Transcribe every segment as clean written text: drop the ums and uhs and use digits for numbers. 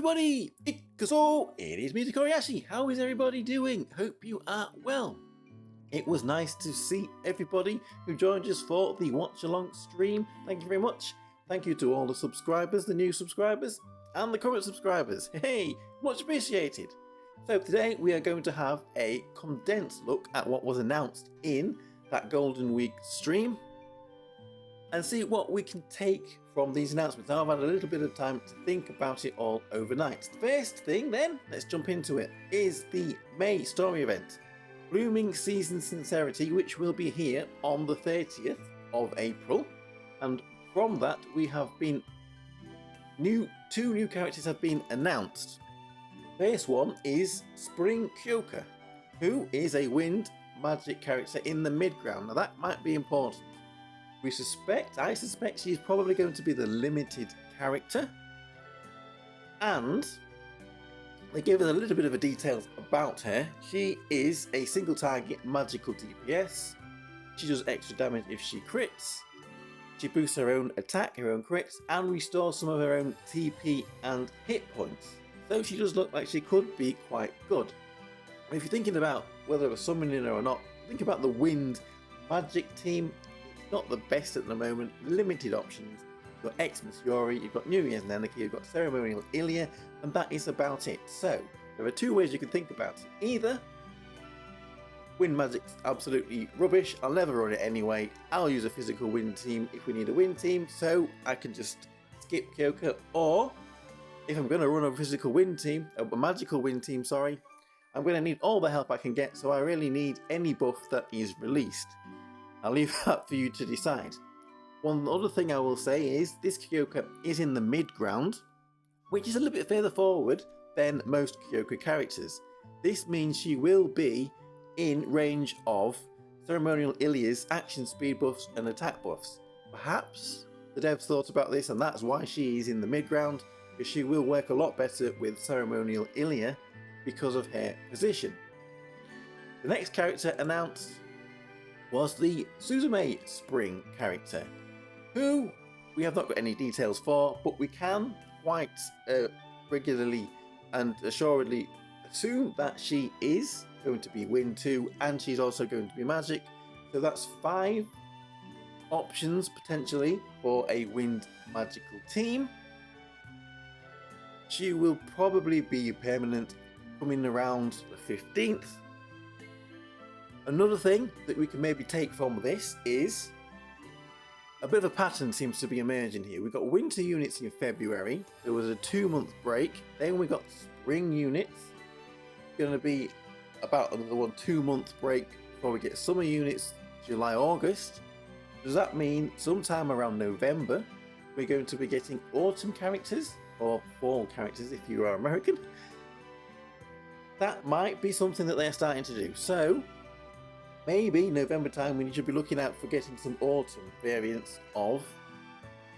everybody, it is me, Tokkuri Yashi. How is everybody doing? Hope you are well. It was nice to see everybody who joined us for the watch along stream. Thank you very much. Thank you to all the subscribers, the new subscribers, and the current subscribers. Hey, much appreciated. So today we are going to have a condensed look at what was announced in that Golden Week stream and see what we can take from these announcements. Now I've had a little bit of time to think about it all overnight. The first thing then, let's jump into it, is the May story event, Blooming Season Sincerity, which will be here on the 30th of April. And from that we have been, two new characters have been announced. First one is Spring Kyoka, who is a wind magic character in the mid-ground. Now that might be important. I suspect she's probably going to be the limited character. And they gave us a little bit of a details about her. She is a single target magical DPS. She does extra damage if she crits. She boosts her own attack, her own crits, and restores some of her own TP and hit points. So she does look like she could be quite good. If you're thinking about whether we're summoning her or not, think about the wind magic team. Not the best at the moment, limited options. You've got Xmas Yori, you've got New Year's Nanaki, you've got Ceremonial Ilya, and that is about it. So, there are two ways you can think about it. Either, wind magic's absolutely rubbish, I'll never run it anyway, I'll use a physical wind team if we need a wind team, so I can just skip Kyoka, or, if I'm going to run a physical wind team, a magical wind team, sorry, I'm going to need all the help I can get, so I really need any buff that is released. I'll leave that for you to decide. One other thing I will say is this Kyoka is in the mid-ground, which is a little bit further forward than most Kyoka characters. This means she will be in range of Ceremonial Ilya's action speed buffs and attack buffs. Perhaps the devs thought about this and that's why she is in the mid-ground, because she will work a lot better with Ceremonial Ilya because of her position. The next character announced was the Suzume Spring character, who we have not got any details for, but we can quite regularly and assuredly assume that she is going to be Wind 2 and she's also going to be Magic. So that's 5 options potentially for a Wind Magical team. She will probably be permanent coming around the 15th. Another thing that we can maybe take from this is a bit of a pattern seems to be emerging here. We've got winter units in February. There was a 2-month break. Then we got spring units. Going to be about another 2-month break before we get summer units, July, August. Does that mean sometime around November we're going to be getting autumn characters or fall characters if you are American? That might be something that they're starting to do. So maybe November time we should be looking out for getting some autumn variants of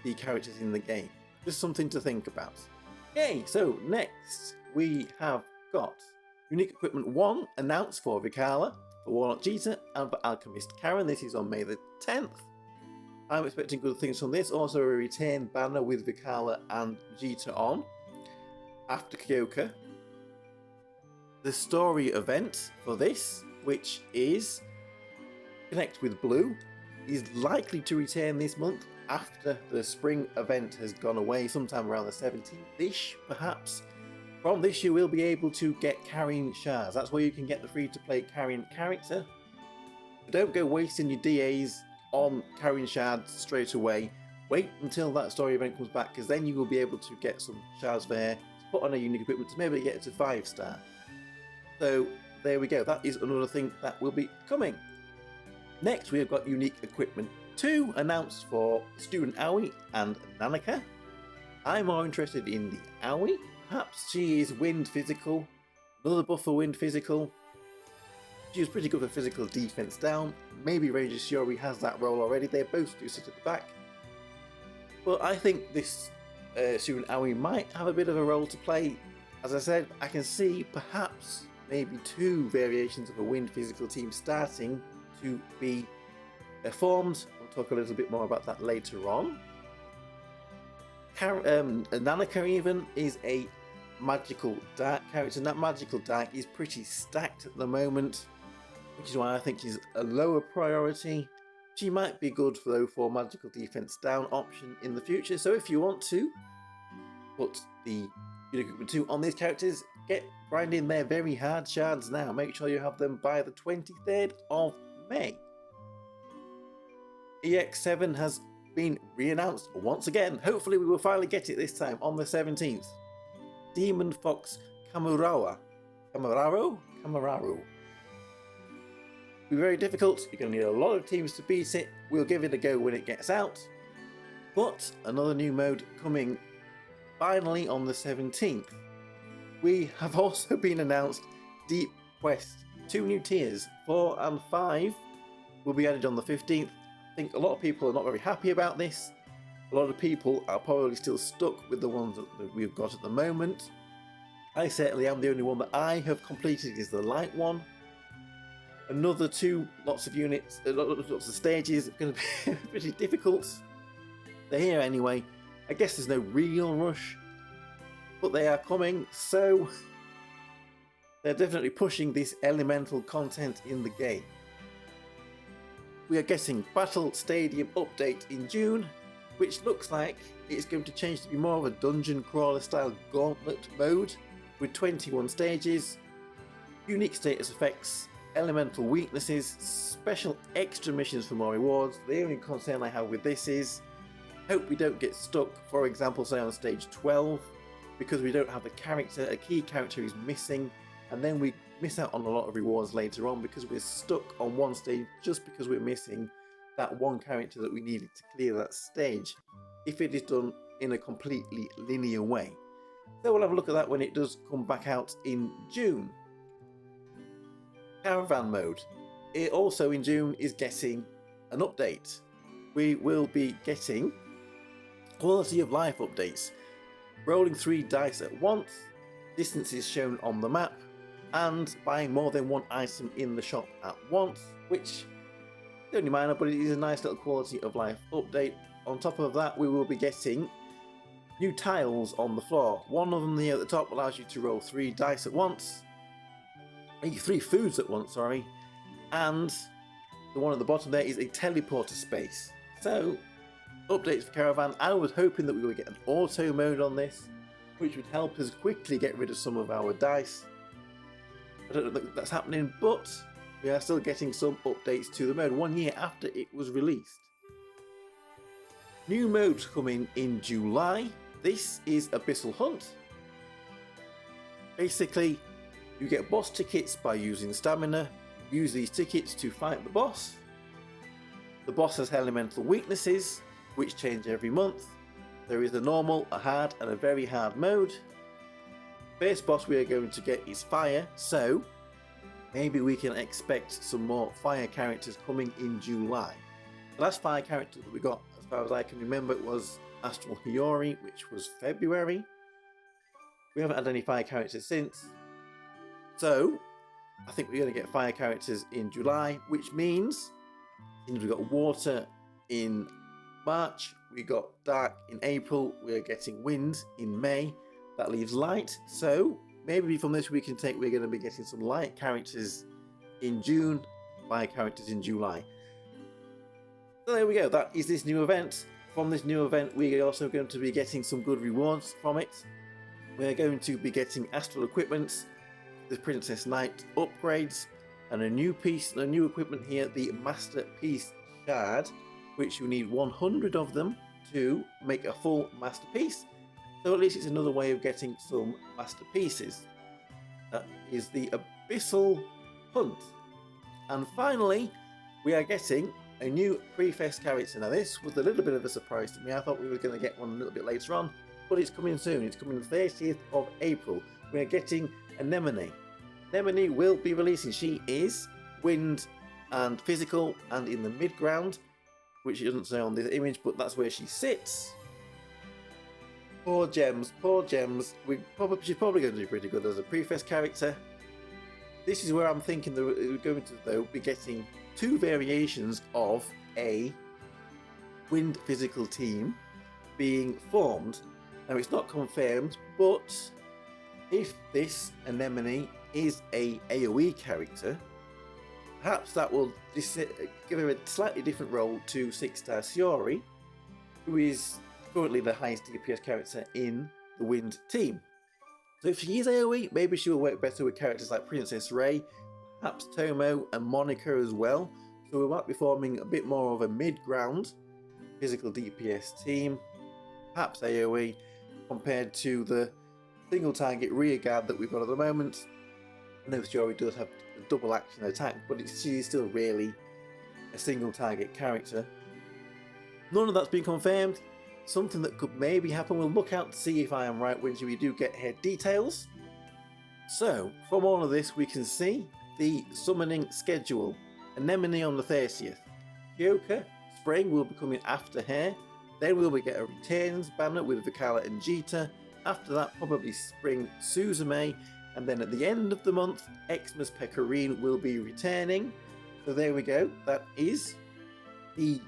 the characters in the game. Just something to think about. Okay, so next we have got Unique Equipment 1 announced for Vikala, for Warlock Jita and for Alchemist Karen. This is on May the 10th. I'm expecting good things from this. Also a return banner with Vikala and Jita on after Kyoka. The story event for this, which is Connect with Blue, is likely to return this month after the spring event has gone away, sometime around the 17th-ish perhaps. From this you will be able to get carrying shards. That's where you can get the free-to-play carrying character. But don't go wasting your DAs on carrying shards straight away. Wait until that story event comes back, because then you will be able to get some shards there to put on a unique equipment to maybe get it to 5-star. So there we go, that is another thing that will be coming. Next we have got Unique Equipment 2 announced for Student Aoi and Nanaka. I'm more interested in the Aoi. Perhaps she is Wind Physical, another buff for Wind Physical. She was pretty good for physical defense down. Maybe Ranger Shiori has that role already, they both do sit at the back. But I think this Student Aoi might have a bit of a role to play. As I said, I can see perhaps maybe 2 variations of a Wind Physical team starting to be formed. We'll talk a little bit more about that later on. Nanaka even is a magical dark character, and that magical dark is pretty stacked at the moment, which is why I think she's a lower priority. She might be good though for magical defense down option in the future, so if you want to put the Equipment 2 on these characters, get grinding their very hard shards now. Make sure you have them by the 23rd of May. EX7 has been re-announced once again. Hopefully we will finally get it this time on the 17th. Demon Fox Kamararu. Be very difficult. You're going to need a lot of teams to beat it. We'll give it a go when it gets out. But another new mode coming finally on the 17th. We have also been announced Deep Quest. 2 new tiers, 4 and 5, will be added on the 15th. I think a lot of people are not very happy about this. A lot of people are probably still stuck with the ones that we've got at the moment. I certainly am. The only one that I have completed is the light one. Another 2 lots of units, lots of stages. It's going to be pretty difficult. They're here anyway. I guess there's no real rush, but they are coming, so they're definitely pushing this elemental content in the game. We are getting Battle Stadium update in June, which looks like it's going to change to be more of a dungeon crawler style gauntlet mode with 21 stages, unique status effects, elemental weaknesses, special extra missions for more rewards. The only concern I have with this is hope we don't get stuck, for example, say on stage 12, because we don't have a character, a key character is missing, and then we miss out on a lot of rewards later on because we're stuck on one stage just because we're missing that one character that we needed to clear that stage, if it is done in a completely linear way. So we'll have a look at that when it does come back out in June. Caravan mode. It also in June is getting an update. We will be getting quality of life updates, rolling 3 dice at once, distances shown on the map, and buying more than 1 item in the shop at once, which is only minor, but it is a nice little quality of life update. On top of that, we will be getting new tiles on the floor. One of them here at the top allows you to roll 3 dice at once, 3 foods at once, sorry, and the one at the bottom there is a teleporter space. So, updates for Caravan. I was hoping that we would get an auto mode on this, which would help us quickly get rid of some of our dice. I don't think that's happening, but we are still getting some updates to the mode 1 year after it was released. New modes coming in July. This is Abyssal Hunt. Basically, you get boss tickets by using stamina. Use these tickets to fight the boss. The boss has elemental weaknesses, which change every month. There is a normal, a hard, and a very hard mode. First boss we are going to get is fire, so maybe we can expect some more fire characters coming in July. The last fire character that we got, as far as I can remember, it was Astral Hiyori, which was February. We haven't had any fire characters since. So, I think we're going to get fire characters in July, which means we've got water in March, we got dark in April, we're getting wind in May. That leaves light, so maybe from this we're going to be getting some light characters in June, fire characters in July. So there we go, that is this new event. From this new event we are also going to be getting some good rewards from it. We're going to be getting astral equipment, the Princess Knight upgrades, and a new equipment here, the Masterpiece Shard, which you need 100 of them to make a full masterpiece. So at least it's another way of getting some masterpieces. That is the Abyssal Hunt. And finally, we are getting a new pre-fest character. Now this was a little bit of a surprise to me. I thought we were going to get one a little bit later on, but it's coming soon. It's coming the 30th of April. We are getting Anemone. Anemone will be releasing. She is wind and physical and in the mid-ground, which it doesn't say on this image, but that's where she sits. Poor Gems, poor Gems. She's probably going to do pretty good as a pre-fest character. This is where I'm thinking that we're going to, though, be getting 2 variations of a wind physical team being formed. Now, it's not confirmed, but if this anemone is a AoE character, perhaps that will give her a slightly different role to 6-star Shiori, who is currently the highest DPS character in the Wind team. So if she is AoE, maybe she will work better with characters like Princess Ray, perhaps Tomo and Monica as well. So we might be forming a bit more of a mid-ground physical DPS team, perhaps AoE, compared to the single target rear guard that we've got at the moment. I know Shiori does have a double action attack, but she is still really a single target character. None of that's been confirmed. Something that could maybe happen. We'll look out to see if I am right when we do get her details. So, from all of this, we can see the summoning schedule. Anemone on the 30th. Kyoka, Spring will be coming after her. Then we'll get a returns banner with Vikala and Jita. After that, probably Spring Suzume. And then at the end of the month, Xmas Pecorine will be returning. So there we go. That is the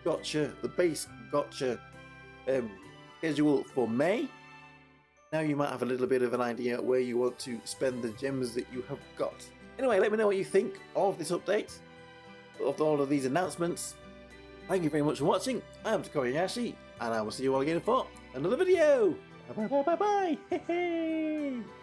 gotcha, the base gotcha schedule for May. Now you might have a little bit of an idea where you want to spend the gems that you have got. Anyway, let me know what you think of this update, of all of these announcements. Thank you very much for watching. I am Tokkuri Yashi, and I will see you all again for another video. Bye bye bye bye bye. Hey, hey.